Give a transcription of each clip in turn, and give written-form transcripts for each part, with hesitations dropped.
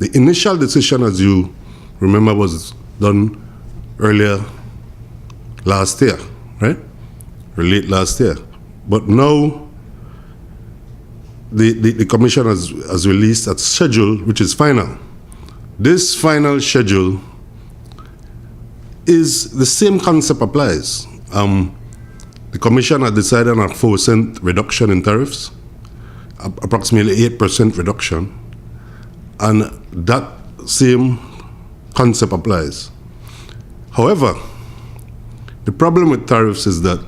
The initial decision, as you remember, was done earlier last year, right? Or late last year. But now the Commission has released a schedule which is final. This final schedule is the same concept applies. The Commission had decided on a 4-cent reduction in tariffs, approximately 8% reduction, and that same concept applies. However, the problem with tariffs is that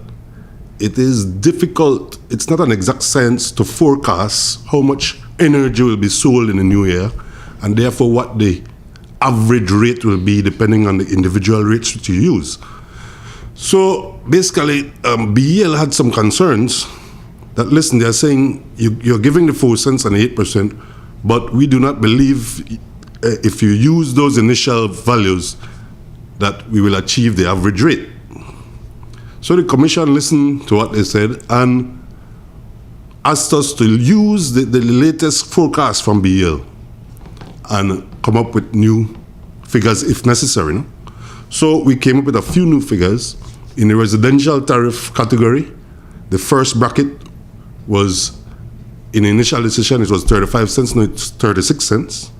it is difficult, it's not an exact science to forecast how much energy will be sold in the new year, and therefore what the average rate will be depending on the individual rates that you use. So basically, BEL had some concerns that, listen, they're saying you're giving the 4 cents and 8%, but we do not believe if you use those initial values that we will achieve the average rate. So the Commission listened to what they said and asked us to use the latest forecast from BEL and come up with new figures if necessary. No? So we came up with a few new figures. In the residential tariff category, the first bracket was, in the initial decision, it was 35 cents, now it's 36 cents.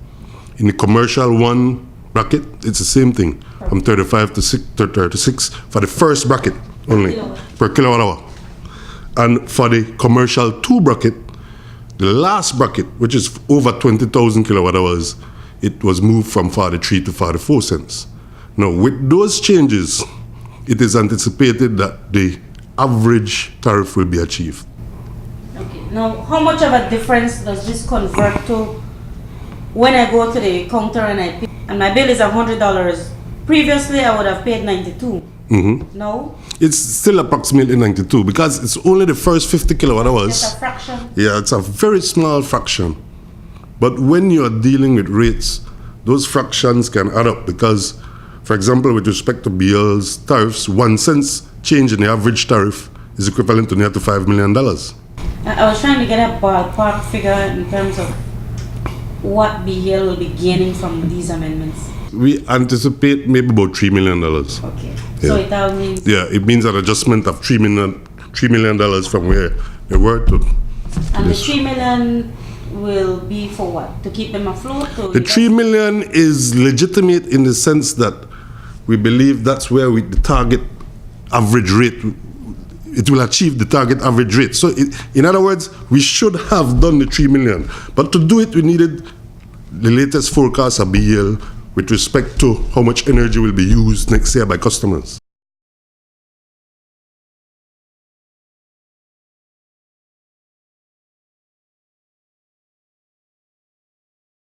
In the commercial one bracket, it's the same thing, from 35 to 36 for the first bracket only, per kilowatt hour. And for the commercial 2 bracket, the last bracket, which is over 20,000 kilowatt hours, it was moved from 43 to 44 cents. Now, with those changes, it is anticipated that the average tariff will be achieved. Okay. Now, how much of a difference does this convert to when I go to the counter and I pay, and my bill is $100? Previously, I would have paid $92. Mm-hmm. No? It's still approximately 92 because it's only the first 50 kilowatt hours. It's a fraction. Yeah, it's a very small fraction. But when you're dealing with rates, those fractions can add up because, for example, with respect to BEL's tariffs, 1 cent change in the average tariff is equivalent to near to $5 million. I was trying to get a ballpark figure in terms of what BEL will be gaining from these amendments. We anticipate maybe about $3 million. Okay. Yeah. So it all means... Yeah, it means an adjustment of $3 million from where they were to... And the $3 million will be for what? To keep them afloat? The $3 million is legitimate in the sense that we believe that's where the target average rate, it will achieve the target average rate. So in other words, we should have done the $3 million. But to do it, we needed the latest forecast of BEL with respect to how much energy will be used next year by customers.